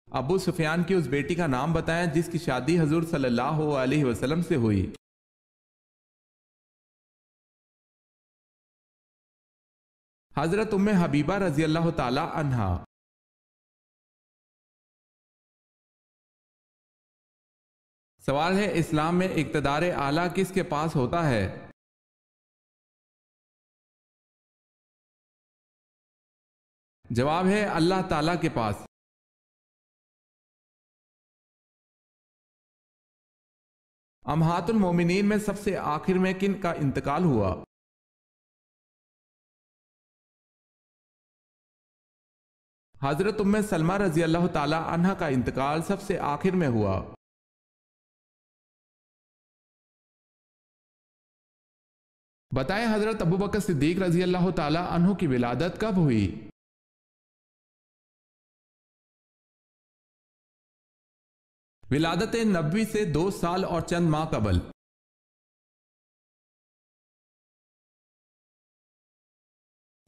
ابو سفیان کی اس بیٹی کا نام بتائیں جس کی شادی حضور صلی اللہ علیہ وسلم سے ہوئی۔ حضرت ام حبیبہ رضی اللہ تعالی عنہا۔ سوال ہے، اسلام میں اقتدار اعلیٰ کس کے پاس ہوتا ہے؟ جواب ہے اللہ تعالیٰ کے پاس۔ امہات المومنین میں سب سے آخر میں کن کا انتقال ہوا؟ حضرت ام سلمہ رضی اللہ تعالی عنہ کا انتقال سب سے آخر میں ہوا۔ بتائیں حضرت ابوبکر صدیق رضی اللہ تعالی عنہ کی ولادت کب ہوئی؟ ولادت نبوی سے 2 سال اور چند ماہ قبل۔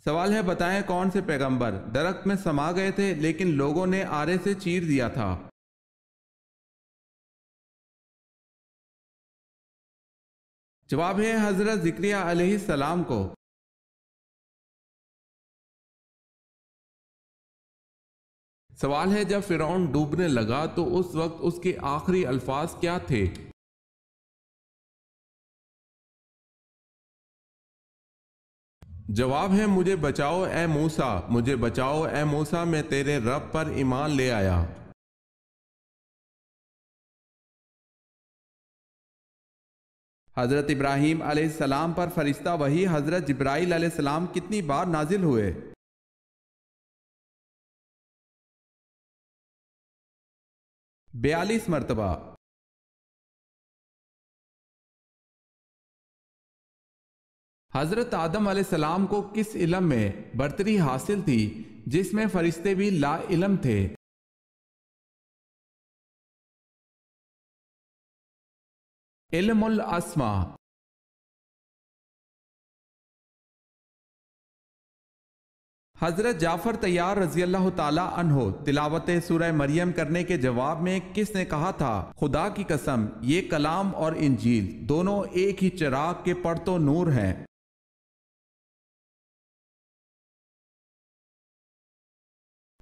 سوال ہے، بتائیں کون سے پیغمبر درخت میں سما گئے تھے لیکن لوگوں نے آرے سے چیر دیا تھا؟ جواب ہے حضرت زکریا علیہ السلام کو۔ سوال ہے، جب فرعون ڈوبنے لگا تو اس وقت اس کے آخری الفاظ کیا تھے؟ جواب ہے مجھے بچاؤ اے موسیٰ، مجھے بچاؤ اے موسیٰ، میں تیرے رب پر ایمان لے آیا۔ حضرت ابراہیم علیہ السلام پر فرشتہ وحی حضرت جبرائیل علیہ السلام کتنی بار نازل ہوئے؟ 42 مرتبہ۔ حضرت آدم علیہ السلام کو کس علم میں برتری حاصل تھی جس میں فرشتے بھی لا علم تھے؟ علم الاسماء۔ حضرت جعفر طیار رضی اللہ تعالی عنہ تلاوت سورہ مریم کرنے کے جواب میں کس نے کہا تھا، خدا کی قسم یہ کلام اور انجیل دونوں ایک ہی چراغ کے پرتو نور ہیں؟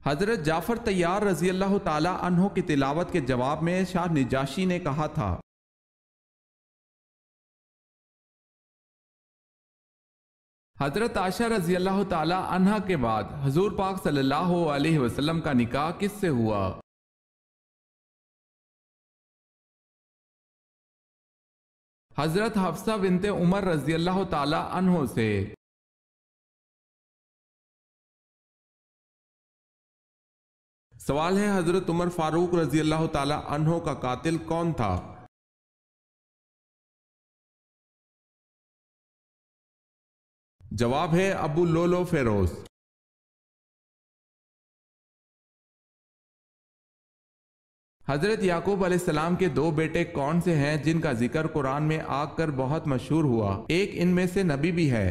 حضرت جعفر طیار رضی اللہ تعالی عنہ کی تلاوت کے جواب میں شاہ نجاشی نے کہا تھا۔ حضرت عائشہ رضی اللہ تعالی عنہ کے بعد حضور پاک صلی اللہ علیہ وسلم کا نکاح کس سے ہوا؟ حضرت حفصہ بنت عمر رضی اللہ تعالی عنہ سے۔ سوال ہے، حضرت عمر فاروق رضی اللہ تعالی عنہ کا قاتل کون تھا؟ جواب ہے ابو لولو فیروز۔ حضرت یعقوب علیہ السلام کے 2 بیٹے کون سے ہیں جن کا ذکر قرآن میں آ کر بہت مشہور ہوا، ایک ان میں سے نبی بھی ہے؟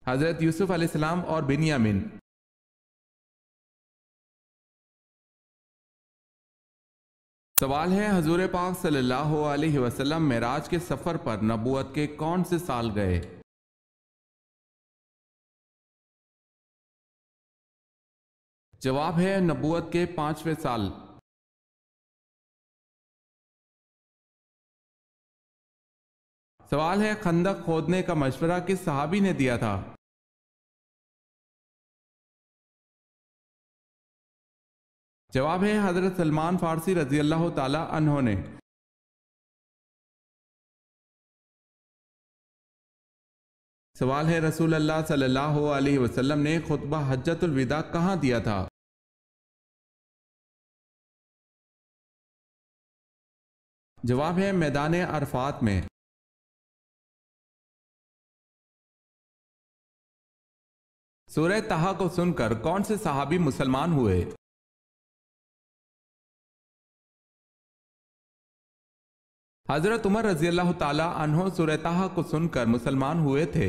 حضرت یوسف علیہ السلام اور بنیامین۔ سوال ہے، حضور پاک صلی اللہ علیہ وسلم معراج کے سفر پر نبوت کے کون سے سال گئے؟ جواب ہے نبوت کے 5ویں سال۔ سوال ہے، خندق کھودنے کا مشورہ کس صحابی نے دیا تھا؟ جواب ہے حضرت سلمان فارسی رضی اللہ تعالی عنہ نے۔ سوال ہے، رسول اللہ صلی اللہ علیہ وسلم نے خطبہ حجۃ الوداع کہاں دیا تھا؟ جواب ہے میدان عرفات میں۔ سورہ طٰہٰ کو سن کر کون سے صحابی مسلمان ہوئے؟ حضرت عمر رضی اللہ تعالی عنہ سورہ طٰہٰ کو سن کر مسلمان ہوئے تھے۔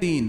3,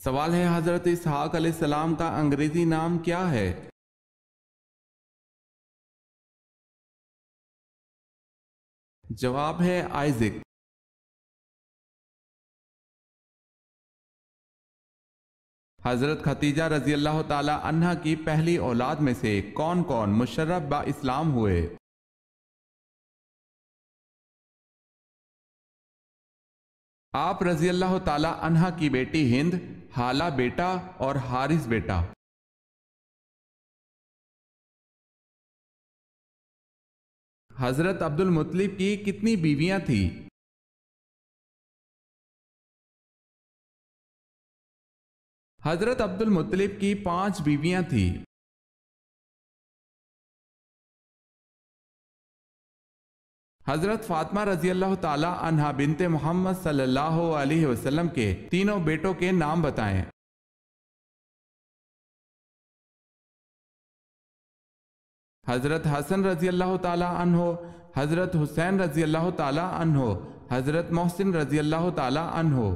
سوال ہے حضرت اسحاق علیہ السلام کا انگریزی نام کیا ہے؟ جواب ہے آئزک۔ حضرت خدیجہ رضی اللہ تعالی عنہا کی پہلی اولاد میں سے کون کون مشرف با اسلام ہوئے؟ آپ رضی اللہ تعالی عنہا کی بیٹی ہند، حالہ بیٹا اور حارث بیٹا۔ حضرت عبد المطلب کی کتنی بیویاں تھیں؟ حضرت عبد المطلب کی 5 بیویاں تھیں۔ حضرت فاطمہ رضی اللہ تعالی عنہا بنت محمد صلی اللہ علیہ وسلم کے تینوں بیٹوں کے نام بتائیں۔ حضرت حسن رضی اللہ تعالی عنہ، حضرت حسین رضی اللہ تعالی عنہ، حضرت محسن رضی اللہ تعالی عنہ۔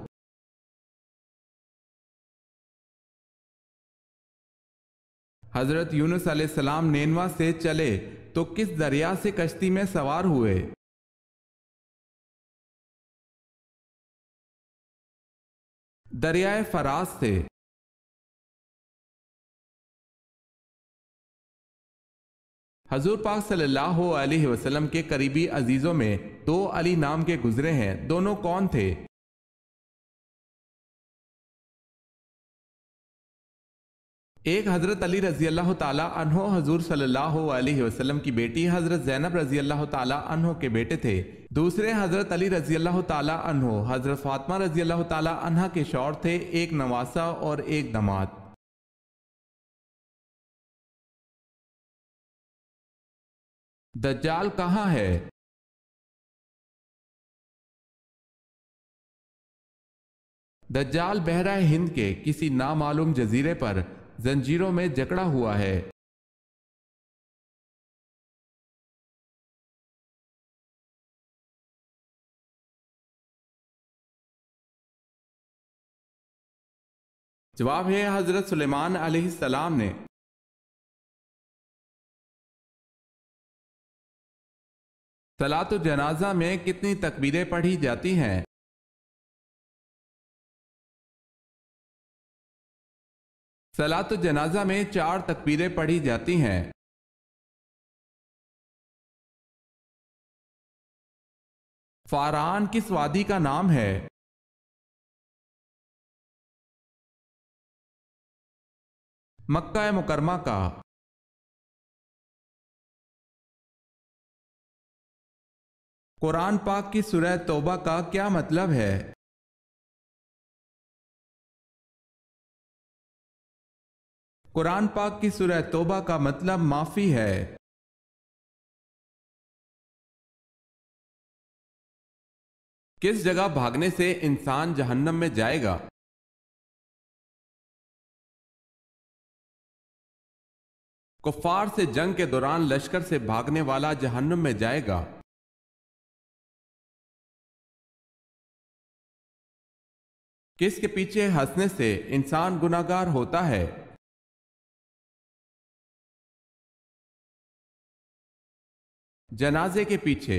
حضرت یونس علیہ السلام نینوا سے چلے تو کس دریا سے کشتی میں سوار ہوئے؟ دریائے فراز سے۔ حضور پاک صلی اللہ علیہ وسلم کے قریبی عزیزوں میں 2 علی نام کے گزرے ہیں، دونوں کون تھے؟ ایک حضرت علی رضی اللہ تعالی عنہ حضور صلی اللہ علیہ وسلم کی بیٹی حضرت زینب رضی اللہ تعالی عنہ کے بیٹے تھے، دوسرے حضرت علی رضی اللہ تعالی عنہ حضرت فاطمہ رضی اللہ تعالی عنہ کے شوہر تھے، ایک نواسہ اور ایک داماد۔ دجال کہاں ہے؟ دجال بحرہ ہند کے کسی نامعلوم جزیرے پر زنجیروں میں جکڑا ہوا ہے۔ جواب ہے حضرت سلیمان علیہ السلام نے۔ صلاۃ الجنازہ میں کتنی تکبیریں پڑھی جاتی ہیں؟ صلاۃ الجنازہ میں 4 تکبیریں پڑھی جاتی ہیں۔ فاران کس وادی کا نام ہے؟ مکہ مکرمہ کا۔ قرآن پاک کی سورہ توبہ کا کیا مطلب ہے؟ قرآن پاک کی سورہ توبہ کا مطلب معافی ہے۔ کس جگہ بھاگنے سے انسان جہنم میں جائے گا؟ کفار سے جنگ کے دوران لشکر سے بھاگنے والا جہنم میں جائے گا۔ کس کے پیچھے ہنسنے سے انسان گناہگار ہوتا ہے؟ جنازے کے پیچھے۔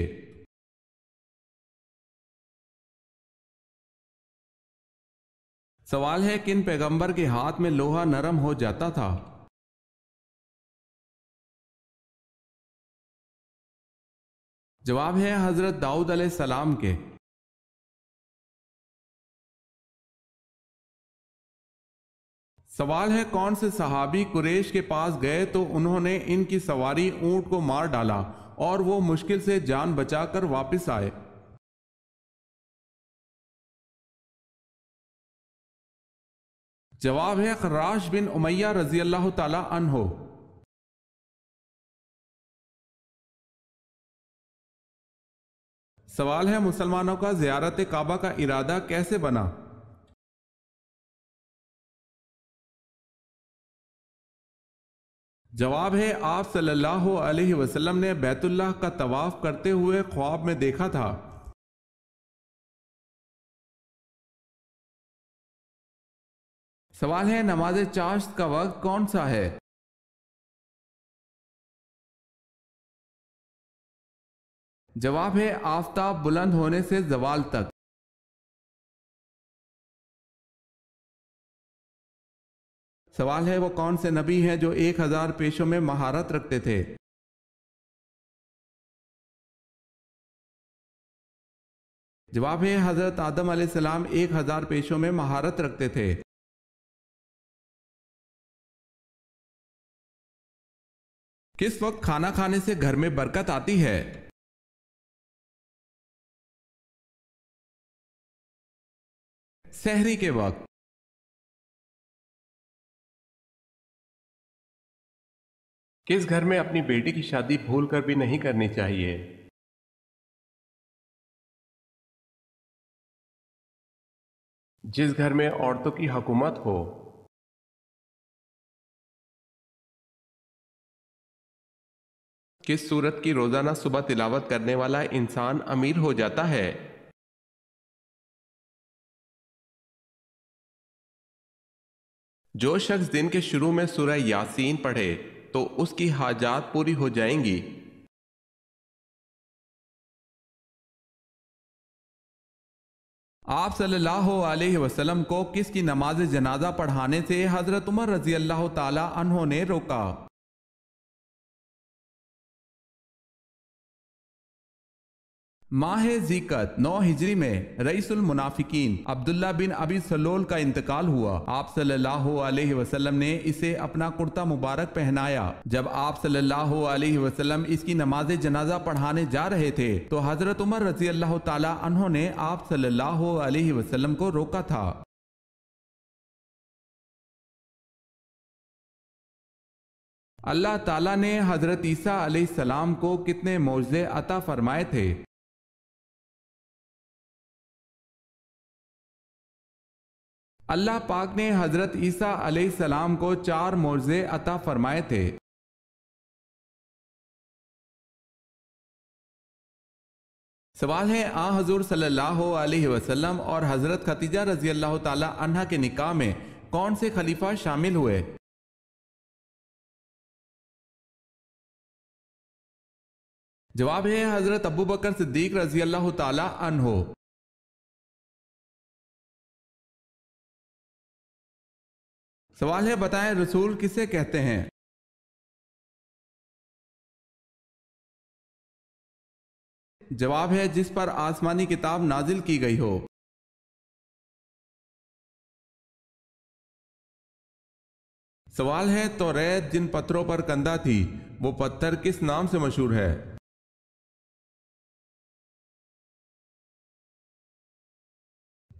سوال ہے کن پیغمبر کے ہاتھ میں لوہا نرم ہو جاتا تھا؟ جواب ہے حضرت داؤد علیہ السلام کے۔ سوال ہے کون سے صحابی قریش کے پاس گئے تو انہوں نے ان کی سواری اونٹ کو مار ڈالا اور وہ مشکل سے جان بچا کر واپس آئے؟ جواب ہے خراش بن امیہ رضی اللہ تعالی عنہ۔ سوال ہے مسلمانوں کا زیارت کعبہ کا ارادہ کیسے بنا؟ جواب ہے آپ صلی اللہ علیہ وسلم نے بیت اللہ کا طواف کرتے ہوئے خواب میں دیکھا تھا۔ سوال ہے نماز چاشت کا وقت کون سا ہے؟ جواب ہے آفتاب بلند ہونے سے زوال تک۔ سوال ہے وہ کون سے نبی ہیں جو 1000 پیشوں میں مہارت رکھتے تھے؟ جواب ہے حضرت آدم علیہ السلام 1000 پیشوں میں مہارت رکھتے تھے۔ کس وقت کھانا کھانے سے گھر میں برکت آتی ہے؟ سحری کے وقت۔ کس گھر میں اپنی بیٹی کی شادی بھول کر بھی نہیں کرنی چاہیے؟ جس گھر میں عورتوں کی حکومت ہو۔ کس سورت کی روزانہ صبح تلاوت کرنے والا انسان امیر ہو جاتا ہے؟ جو شخص دن کے شروع میں سورہ یاسین پڑھے تو اس کی حاجات پوری ہو جائیں گی۔ آپ صلی اللہ علیہ وسلم کو کس کی نماز جنازہ پڑھانے سے حضرت عمر رضی اللہ تعالی عنہ نے روکا؟ ماہ ذیقعدہ 9 ہجری میں رئیس المنافقین عبداللہ بن ابی سلول کا انتقال ہوا۔ آپ صلی اللہ علیہ وسلم نے اسے اپنا کرتا مبارک پہنایا۔ جب آپ صلی اللہ علیہ وسلم اس کی نماز جنازہ پڑھانے جا رہے تھے تو حضرت عمر رضی اللہ تعالی عنہ نے آپ صلی اللہ علیہ وسلم کو روکا تھا۔ اللہ تعالیٰ نے حضرت عیسیٰ علیہ السلام کو کتنے معجزے عطا فرمائے تھے؟ اللہ پاک نے حضرت عیسیٰ علیہ السلام کو 4 معجزے عطا فرمائے تھے۔ سوال ہے حضور صلی اللہ علیہ وسلم اور حضرت خدیجہ رضی اللہ تعالی عنہ کے نکاح میں کون سے خلیفہ شامل ہوئے؟ جواب ہے حضرت ابو بکر صدیق رضی اللہ تعالی عنہ۔ سوال ہے بتائیں رسول کسے کہتے ہیں؟ جواب ہے جس پر آسمانی کتاب نازل کی گئی ہو۔ سوال ہے توریت جن پتھروں پر کندہ تھی وہ پتھر کس نام سے مشہور ہے؟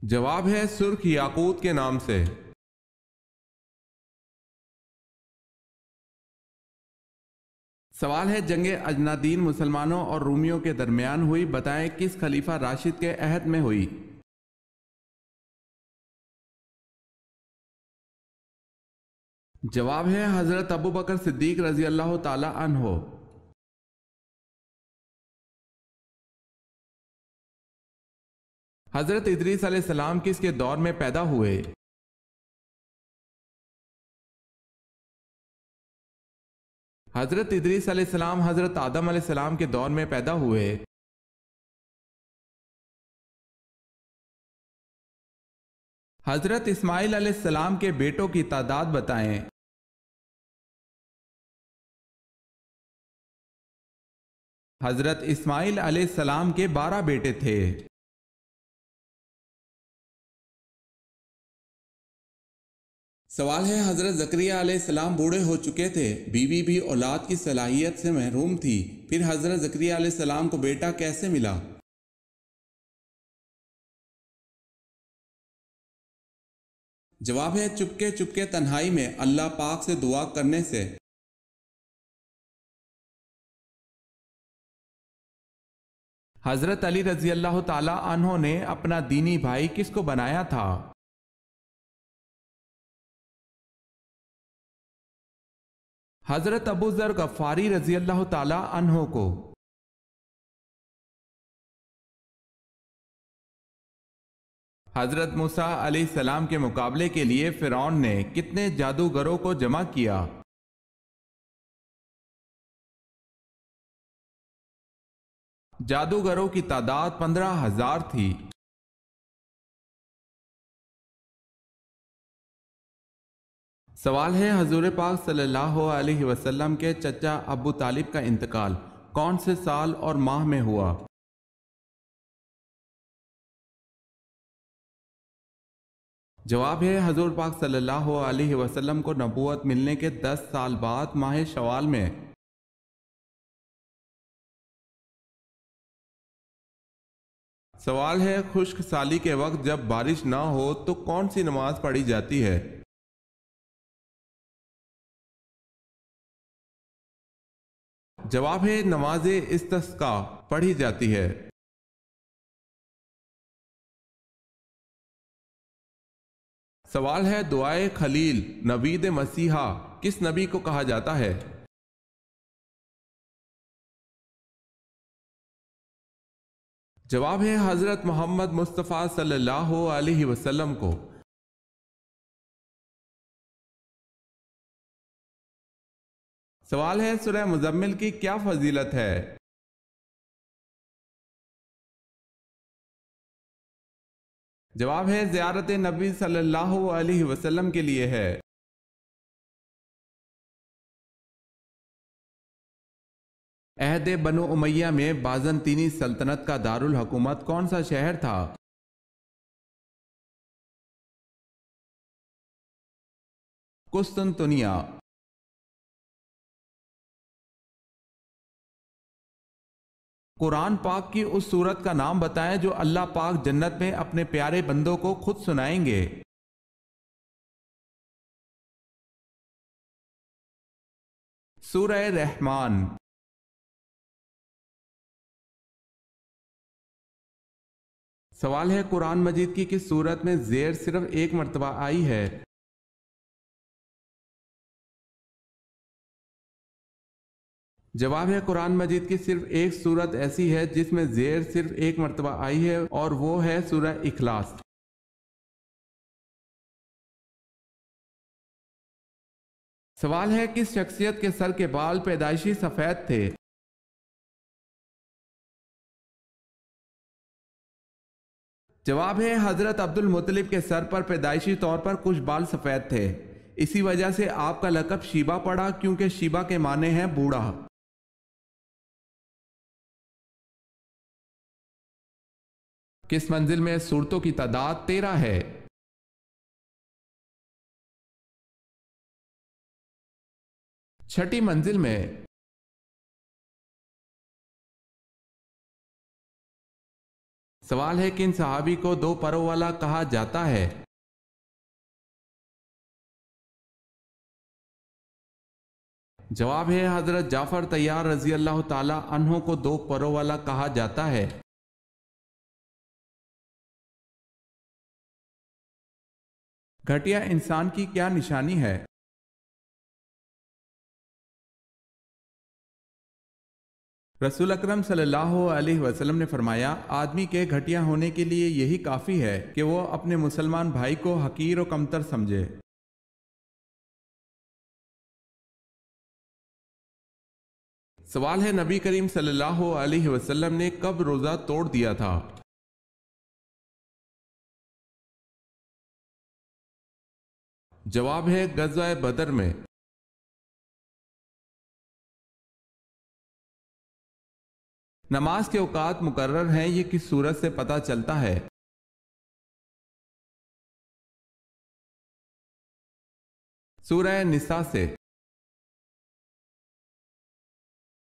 جواب ہے سرخ یاقوت کے نام سے۔ سوال ہے جنگ اجنادین مسلمانوں اور رومیوں کے درمیان ہوئی، بتائیں کس خلیفہ راشد کے عہد میں ہوئی؟ جواب ہے حضرت ابو بکر صدیق رضی اللہ تعالی عنہ۔ حضرت ادریس علیہ السلام کس کے دور میں پیدا ہوئے؟ حضرت ادریس علیہ السلام حضرت آدم علیہ السلام کے دور میں پیدا ہوئے۔ حضرت اسماعیل علیہ السلام کے بیٹوں کی تعداد بتائیں۔ حضرت اسماعیل علیہ السلام کے 12 بیٹے تھے۔ سوال ہے حضرت زکریہ علیہ السلام بوڑھے ہو چکے تھے، بیوی بھی اولاد کی صلاحیت سے محروم تھی، پھر حضرت زکریہ علیہ السلام کو بیٹا کیسے ملا؟ جواب ہے چپکے چپکے تنہائی میں اللہ پاک سے دعا کرنے سے۔ حضرت علی رضی اللہ تعالی عنہ نے اپنا دینی بھائی کس کو بنایا تھا؟ حضرت ابو ذر غفاری رضی اللہ تعالی عنہ کو۔ حضرت موسیٰ علیہ السلام کے مقابلے کے لیے فرعون نے کتنے جادوگروں کو جمع کیا؟ جادوگروں کی تعداد 15,000 تھی۔ سوال ہے، حضور پاک صلی اللہ علیہ وسلم کے چچا ابو طالب کا انتقال کون سے سال اور ماہ میں ہوا؟ جواب ہے، حضور پاک صلی اللہ علیہ وسلم کو نبوت ملنے کے 10 سال بعد ماہ شوال میں۔ سوال ہے، خشک سالی کے وقت جب بارش نہ ہو تو کون سی نماز پڑھی جاتی ہے؟ جواب ہے، نماز استسقاء پڑھی جاتی ہے۔ سوال ہے، دعائے خلیل نوید مسیحا کس نبی کو کہا جاتا ہے؟ جواب ہے، حضرت محمد مصطفیٰ صلی اللہ علیہ وسلم کو۔ سوال ہے، سورہ مزمل کی کیا فضیلت ہے؟ جواب ہے، زیارت نبی صلی اللہ علیہ وسلم کے لیے ہے۔ عہد بنو امیہ میں بازنطینی سلطنت کا دارالحکومت کون سا شہر تھا؟ قسطنطنیہ۔ قرآن پاک کی اس سورت کا نام بتائیں جو اللہ پاک جنت میں اپنے پیارے بندوں کو خود سنائیں گے۔ سورہ رحمان۔ سوال ہے، قرآن مجید کی کس سورت میں زیر صرف ایک مرتبہ آئی ہے؟ جواب ہے، قرآن مجید کی صرف ایک سورت ایسی ہے جس میں زیر صرف ایک مرتبہ آئی ہے اور وہ ہے سورہ اخلاص۔ سوال ہے، کس شخصیت کے سر کے بال پیدائشی سفید تھے؟ جواب ہے، حضرت عبد المطلب کے سر پر پیدائشی طور پر کچھ بال سفید تھے، اسی وجہ سے آپ کا لقب شیبہ پڑا، کیونکہ شیبہ کے معنی ہے بوڑھا۔ کس منزل میں سورتوں کی تعداد 13 ہے؟ چھٹی منزل میں۔ سوال ہے، کن صحابی کو 2 پروں والا کہا جاتا ہے؟ جواب ہے، حضرت جعفر طیار رضی اللہ تعالی عنہ کو 2 پروں والا کہا جاتا ہے۔ گھٹیا انسان کی کیا نشانی ہے؟ رسول اکرم صلی اللہ علیہ وسلم نے فرمایا، آدمی کے گھٹیا ہونے کے لیے یہی کافی ہے کہ وہ اپنے مسلمان بھائی کو حقیر و کمتر سمجھے۔ سوال ہے، نبی کریم صلی اللہ علیہ وسلم نے کب روزہ توڑ دیا تھا؟ جواب ہے، غزوہ بدر میں۔ نماز کے اوقات مقرر ہیں، یہ کس سورت سے پتہ چلتا ہے؟ سورہ نساء سے۔